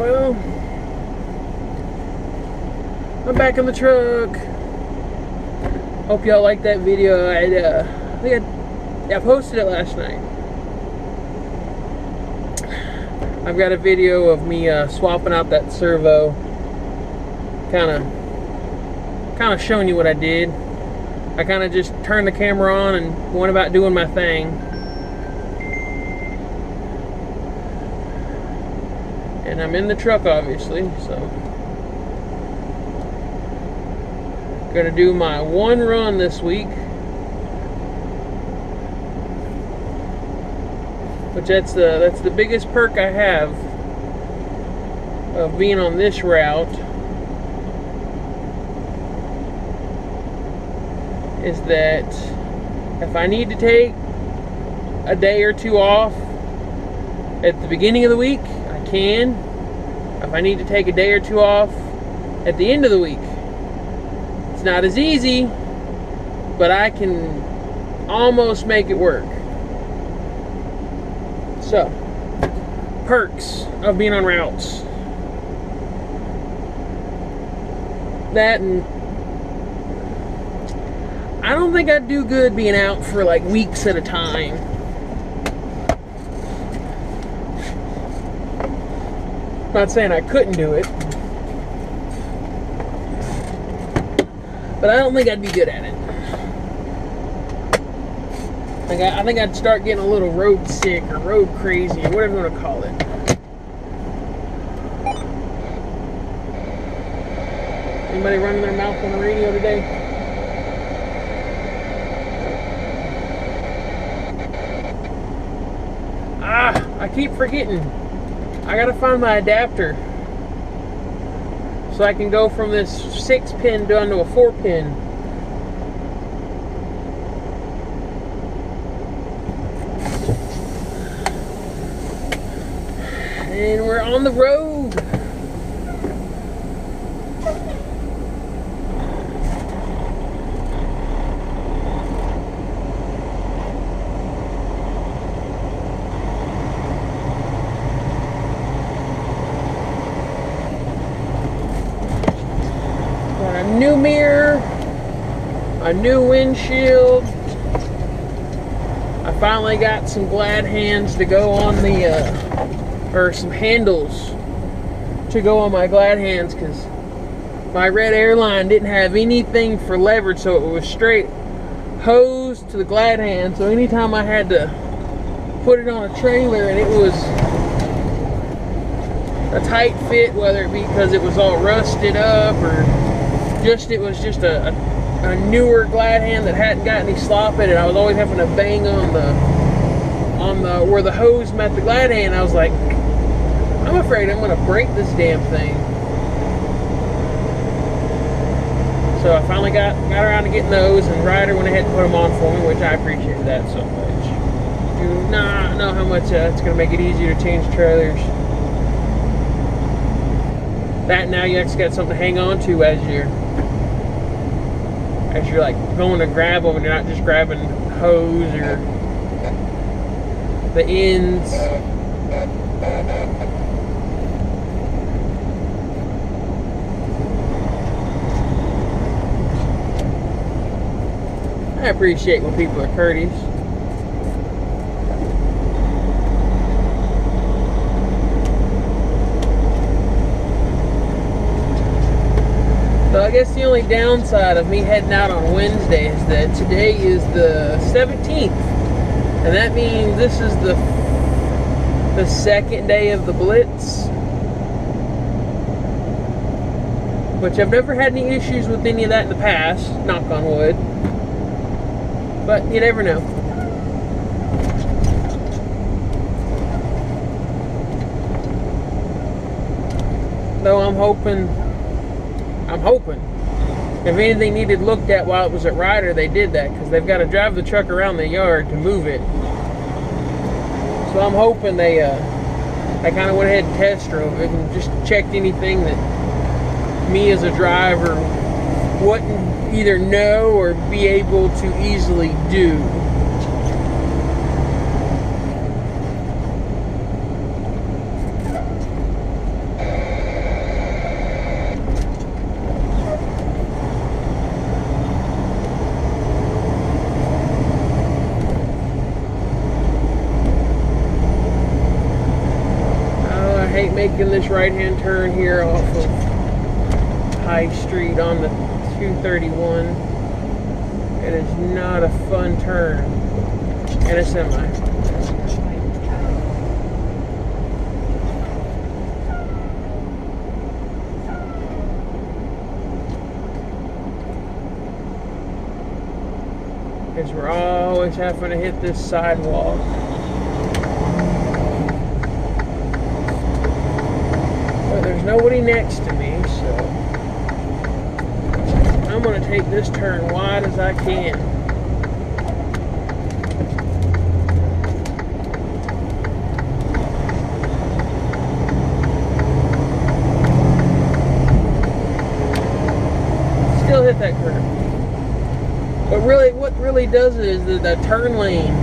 Well, I'm back in the truck. Hope y'all like that video. I posted it last night. I've got a video of me swapping out that servo. Kind of showing you what I did. I kind of just turned the camera on and went about doing my thing. And I'm in the truck, obviously, so gonna do my one run this week, which that's the biggest perk I have of being on this route, is that if I need to take a day or two off at the beginning of the week, I can. If I need to take a day or two off at the end of the week, it's not as easy, but I can almost make it work. So, perks of being on routes. That, and I don't think I'd do good being out for like weeks at a time. Not saying I couldn't do it, but I don't think I'd be good at it. I think I'd start getting a little road sick or road crazy or whatever you want to call it. Anybody running their mouth on the radio today? I keep forgetting. I gotta find my adapter so I can go from this 6-pin down to a 4-pin. And we're on the road. Got a new mirror, a new windshield. I finally got some glad hands to go on the or some handles to go on my glad hands, because my Red Airline didn't have anything for leverage, so it was straight hose to the glad hand. So anytime I had to put it on a trailer and it was a tight fit, whether it be because it was all rusted up or just it was just a newer glad hand that hadn't got any slop in it, I was always having to bang on the where the hose met the glad hand. I was like, I'm afraid I'm going to break this damn thing. So I finally got around to getting those, and Ryder went ahead and put them on for me, which I appreciated that so much. Do not know how much it's going to make it easier to change trailers. That, now you actually got something to hang on to as you're like going to grab them, and you're not just grabbing hose or the ends. I appreciate when people are courteous. So I guess the only downside of me heading out on Wednesday is that today is the 17th. And that means this is the second day of the Blitz. Which I've never had any issues with any of that in the past, knock on wood. But you never know. Though I'm hoping if anything needed looked at while it was at Ryder, they did that, because they've got to drive the truck around the yard to move it. So I'm hoping they kind of went ahead and test drove it and just checked anything that me as a driver wouldn't either know or be able to easily do. hate making this right-hand turn here off of High Street on the 231. It is not a fun turn in a semi. Because we're always having to hit this sidewalk. But there's nobody next to me, so I'm going to take this turn wide as I can. Still hit that curve. But really, what really does it is the turn lane.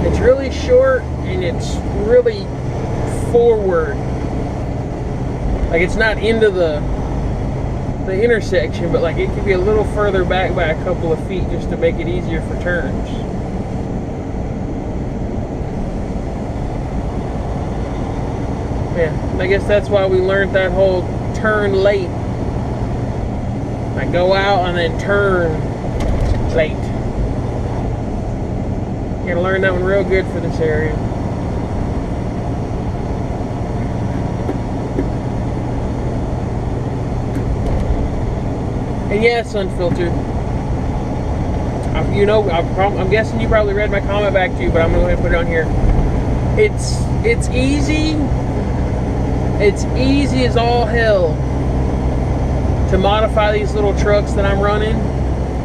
It's really short and it's really forward. Like it's not into the intersection, but like it could be a little further back by a couple of feet just to make it easier for turns. Yeah, I guess that's why we learned that whole turn late. Like go out and then turn late. You're gonna learn that one real good for this area. And yes, Unfiltered. You know, I'm guessing you probably read my comment back to you, but I'm gonna go ahead and put it on here. It's easy. It's easy as all hell to modify these little trucks that I'm running.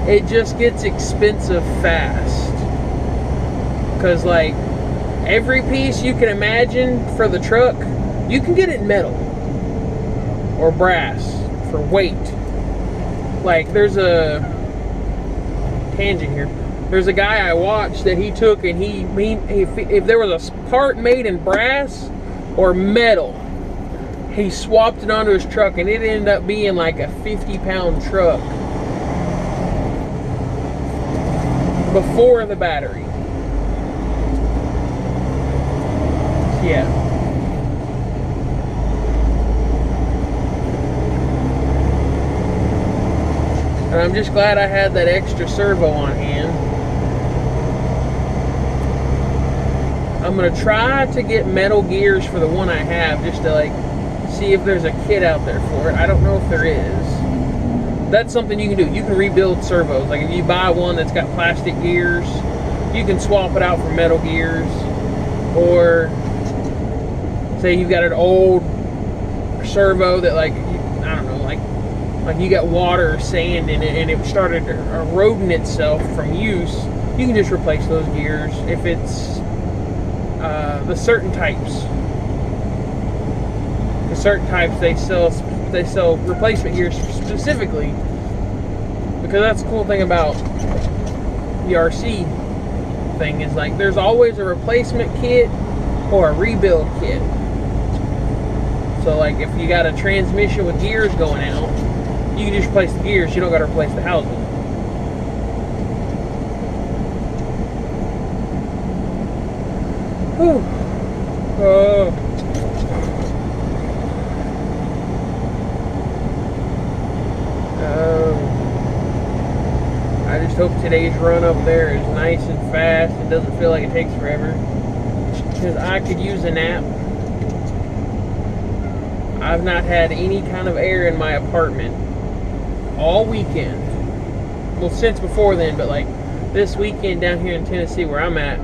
It just gets expensive fast. Because like every piece you can imagine for the truck, you can get it metal or brass for weight. Like there's a tangent here. There's a guy I watched that he took and he if there was a part made in brass or metal, he swapped it onto his truck and it ended up being like a 50-pound truck before the battery. Yeah. And I'm just glad I had that extra servo on hand. I'm gonna try to get metal gears for the one I have, just to like see if there's a kit out there for it. I don't know if there is. That's something you can do. You can rebuild servos. Like if you buy one that's got plastic gears, you can swap it out for metal gears. Or say you've got an old servo that like, I don't know, like you got water or sand in it and it started eroding itself from use, you can just replace those gears. If it's the certain types they sell replacement gears specifically, because that's the cool thing about the RC thing is like there's always a replacement kit or a rebuild kit. So like if you got a transmission with gears going out, you can just replace the gears, you don't got to replace the housing. Whew. I just hope today's run up there is nice and fast and doesn't feel like it takes forever, because I could use a nap. I've not had any kind of air in my apartment all weekend. Well, since before then, but like this weekend down here in Tennessee where I'm at,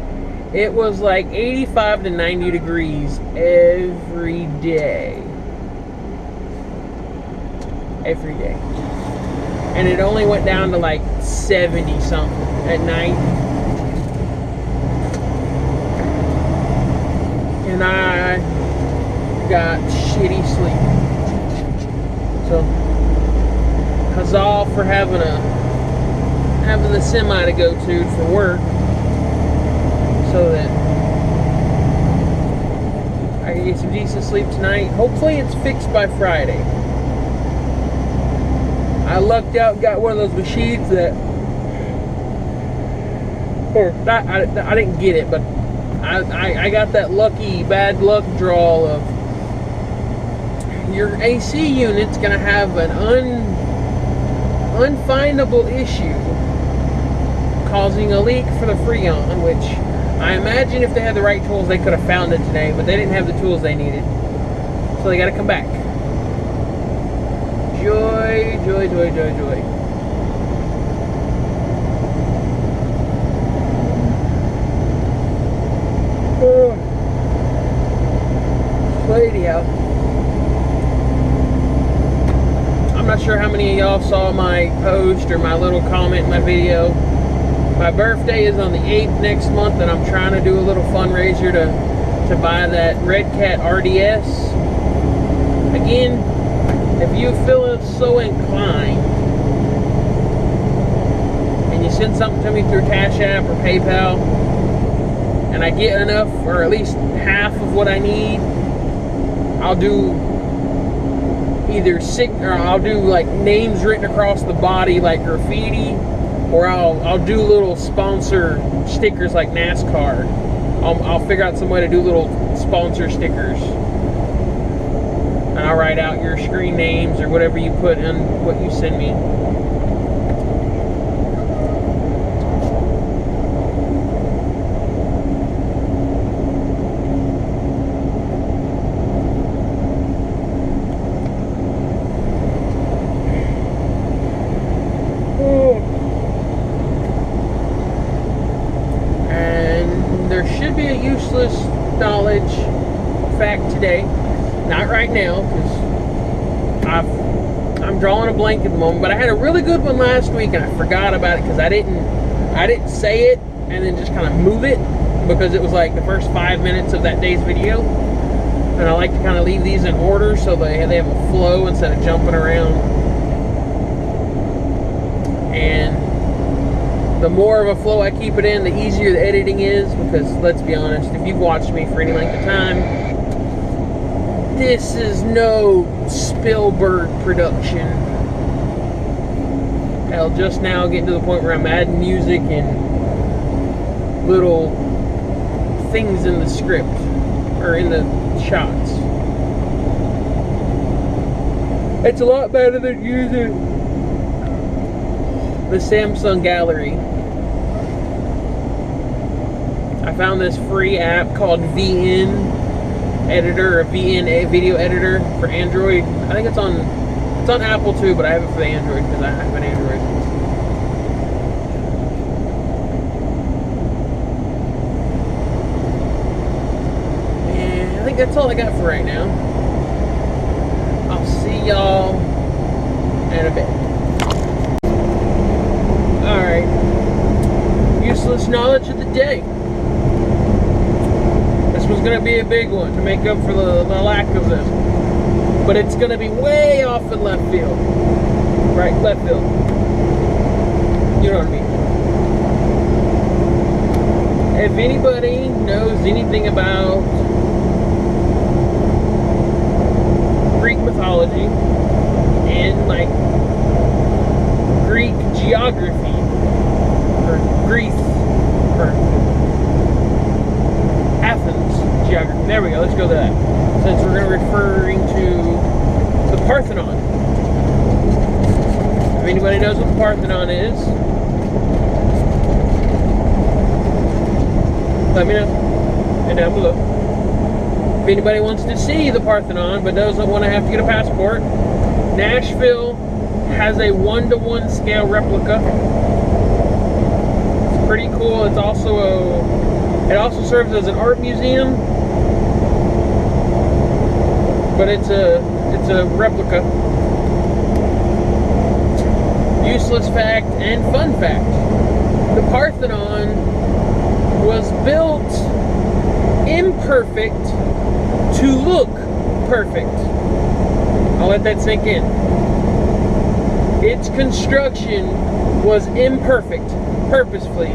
it was like 85 to 90 degrees every day. Every day. And it only went down to like 70 something at night. And I got shitty sleep. So huzzah for having the semi to go to for work, so that I can get some decent sleep tonight. Hopefully it's fixed by Friday. I lucked out, got one of those machines that, or not, I didn't get it, but I got that lucky bad luck draw of your AC unit's going to have an unfindable issue causing a leak for the Freon, which I imagine if they had the right tools, they could have found it today, but they didn't have the tools they needed. So they got to come back. Joy, joy, joy, joy, joy. Oh. Lady out. I'm not sure how many of y'all saw my post or my little comment in my video. My birthday is on the 8th next month, and I'm trying to do a little fundraiser to buy that Redcat RDS. Again, if you feel so inclined and you send something to me through Cash App or PayPal, and I get enough, or at least half of what I need, I'll do either I'll do like names written across the body like graffiti, or I'll do little sponsor stickers like NASCAR. I'll figure out some way to do little sponsor stickers. And I'll write out your screen names or whatever you put in what you send me. And there should be a useless knowledge fact today. Not right now, because I'm drawing a blank at the moment. But I had a really good one last week, and I forgot about it because I didn't say it and then just kind of move it, because it was like the first 5 minutes of that day's video. And I like to kind of leave these in order so they have a flow instead of jumping around. And the more of a flow I keep it in, the easier the editing is, because let's be honest, if you've watched me for any length of time, this is no Spielberg production. Hell, just now getting to the point where I'm adding music and little things in the script, or in the shots. It's a lot better than using the Samsung Gallery. I found this free app called VN Editor, or VN Video Editor for Android. I think it's on Apple too, but I have it for the Android because I have an Android. And I think that's all I got for right now. I'll see y'all in a bit. Alright. Useless knowledge of the day. This was going to be a big one to make up for the lack of this. But it's going to be way off in left field. Right, left field. You know what I mean. If anybody knows anything about Greek mythology and like Greek geography, or Greece, or Athens geography. There we go, let's go to that. Since we're going to be referring to the Parthenon. If anybody knows what the Parthenon is, let me know. And down below. If anybody wants to see the Parthenon but doesn't want to have to get a passport, Nashville has a 1-to-1 scale replica. It's pretty cool. It's also it also serves as an art museum, but it's a replica. Useless fact and fun fact: the Parthenon was built imperfect to look perfect. I'll let that sink in. Its construction was imperfect, purposefully,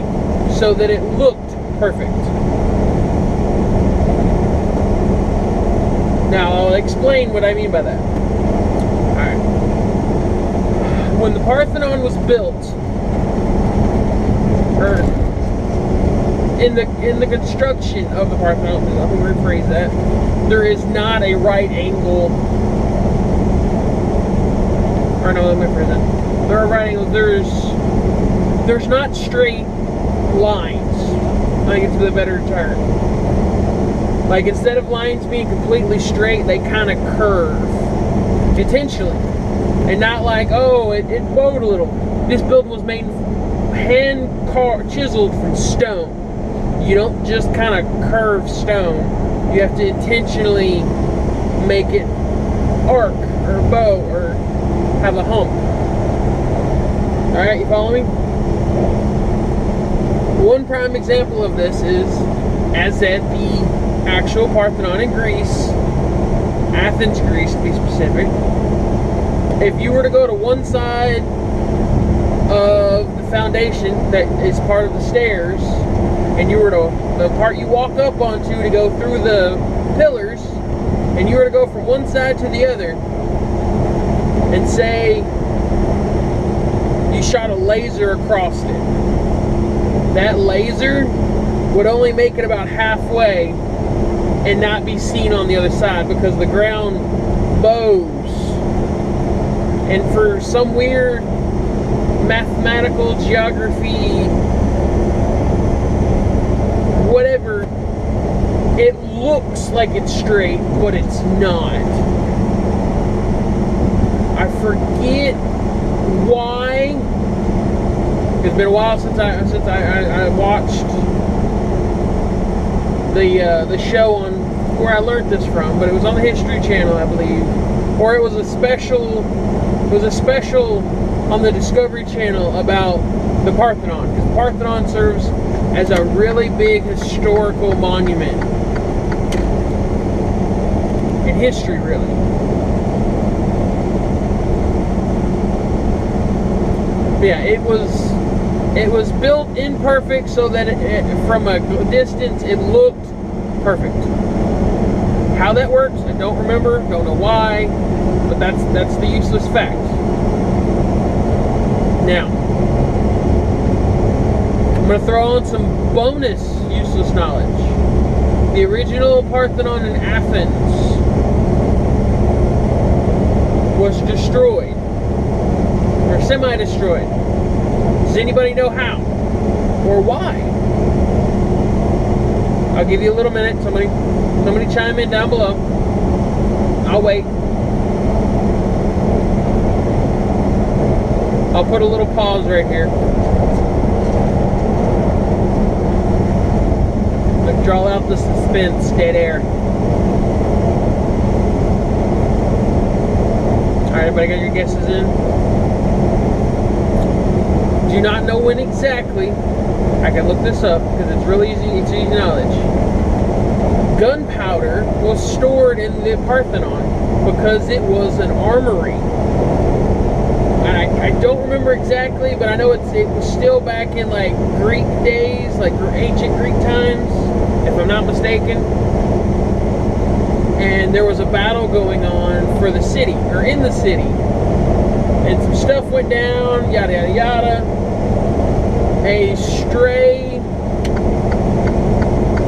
so that it looked perfect. Now, I'll explain what I mean by that. Alright. When the Parthenon was built, or in the construction of the Parthenon, let me rephrase that, there is not a right angle or no, let me rephrase that. There are right angles. There's not straight lines. I think it's the better term. Like, instead of lines being completely straight, they kind of curve intentionally, and not like, oh, it bowed a little. This building was made chiseled from stone. You don't just kind of curve stone. You have to intentionally make it arc or bow or have a hump. Alright, you follow me? One prime example of this is, as at the actual Parthenon in Greece, Athens, Greece to be specific, if you were to go to one side of the foundation that is part of the stairs, and you were to, the part you walk up onto to go through the pillars, and you were to go from one side to the other, and say you shot a laser across it, that laser would only make it about halfway and not be seen on the other side because the ground bows. And for some weird mathematical geography, whatever, it looks like it's straight, but it's not. I forget why. It's been a while since I watched the show on where I learned this from, but it was on the History Channel, I believe, or it was a special on the Discovery Channel about the Parthenon, because the Parthenon serves as a really big historical monument in history, really. But yeah, it was built imperfect so that from a distance it looked perfect. How that works, I don't remember, don't know why, but that's the useless fact. Now, I'm going to throw on some bonus useless knowledge. The original Parthenon in Athens was destroyed, or semi-destroyed. Does anybody know how or why? I'll give you a little minute. Somebody chime in down below. I'll wait. I'll put a little pause right here. Like, draw out the suspense, dead air. Alright, everybody got your guesses in? Do not know when exactly. I can look this up because it's really easy. It's easy knowledge. Gunpowder was stored in the Parthenon because it was an armory. I don't remember exactly, but I know it was still back in like Greek days, like ancient Greek times, if I'm not mistaken. And there was a battle going on for the city, or in the city. And some stuff went down, yada yada yada. A stray,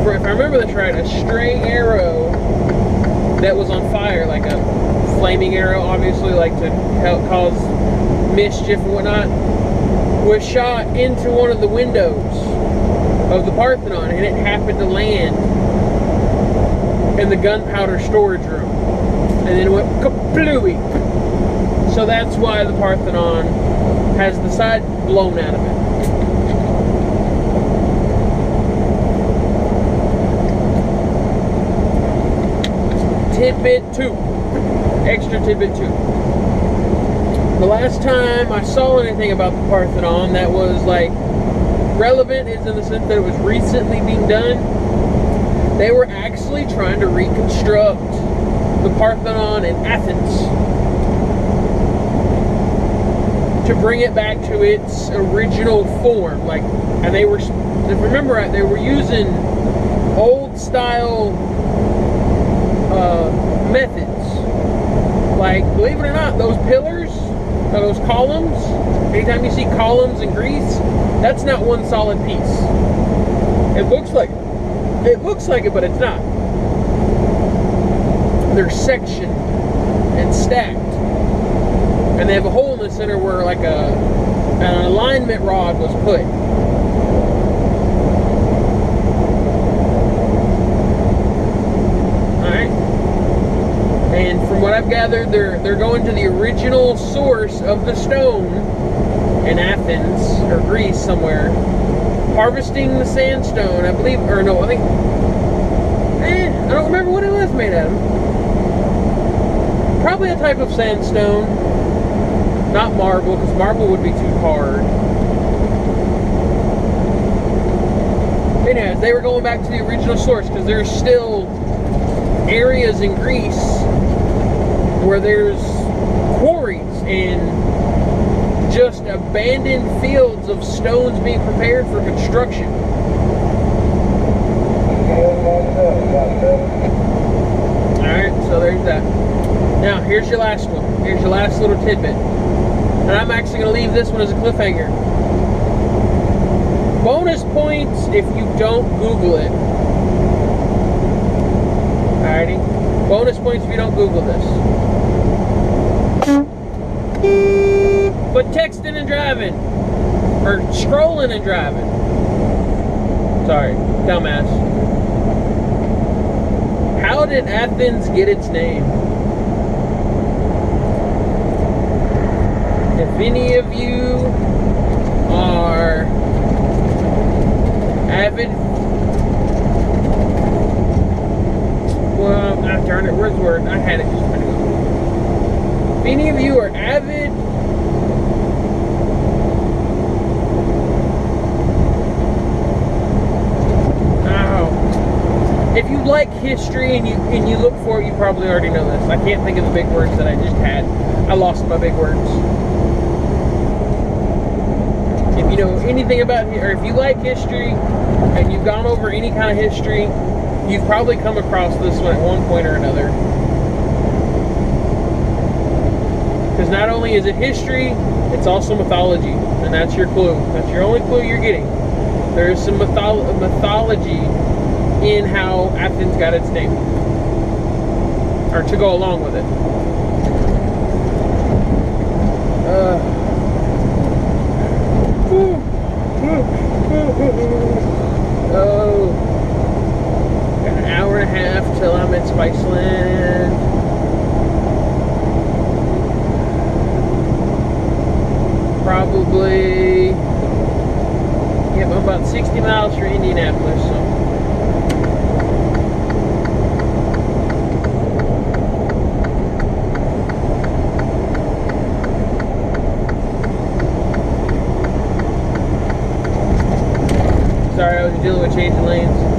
if I remember this right, a stray arrow that was on fire, like a flaming arrow, obviously, like to help cause mischief and whatnot, was shot into one of the windows of the Parthenon, and it happened to land in the gunpowder storage room, and then it went kaplooey. So that's why the Parthenon has the side blown out of it. Tidbit 2. Extra tidbit 2. The last time I saw anything about the Parthenon that was like relevant is in the sense that it was recently being done. They were actually trying to reconstruct the Parthenon in Athens to bring it back to its original form. Like, and they were, if you remember right, they were using old style methods. Like, believe it or not, those pillars, or those columns, anytime you see columns in Greece, that's not one solid piece. It looks like it, but it's not. They're sectioned and stacked. And they have a hole in the center where like an alignment rod was put. Alright. And from what I've gathered, they're going to the original source of the stone in Athens or Greece somewhere, harvesting the sandstone, I believe, or no, I think, I don't remember what it was made out of. Probably a type of sandstone, not marble, because marble would be too hard. Anyways, they were going back to the original source because there's still areas in Greece where there's quarries and just abandoned fields of stones being prepared for construction. Alright, so there's that. Now, here's your last one. Here's your last little tidbit. And I'm actually going to leave this one as a cliffhanger. Bonus points if you don't Google it. Alrighty. Bonus points if you don't Google this. But texting and driving. Or scrolling and driving. Sorry, dumbass. How did Athens get its name? If any of you are avid, well, darn it, where's the word? I had it just a minute ago. If any of you are avid if you like history and you look for it, you probably already know this. I can't think of the big words that I just had. I lost my big words. If you know anything about, or if you like history and you've gone over any kind of history, you've probably come across this one at one point or another. Because not only is it history, it's also mythology, and that's your clue. That's your only clue you're getting. There is some mythology in how Athens got its name, or to go along with it. Oh, got an hour and a half till I'm at Spiceland. Probably, yep, I'm about 60 miles from Indianapolis, so. Sorry, I was dealing with changing lanes.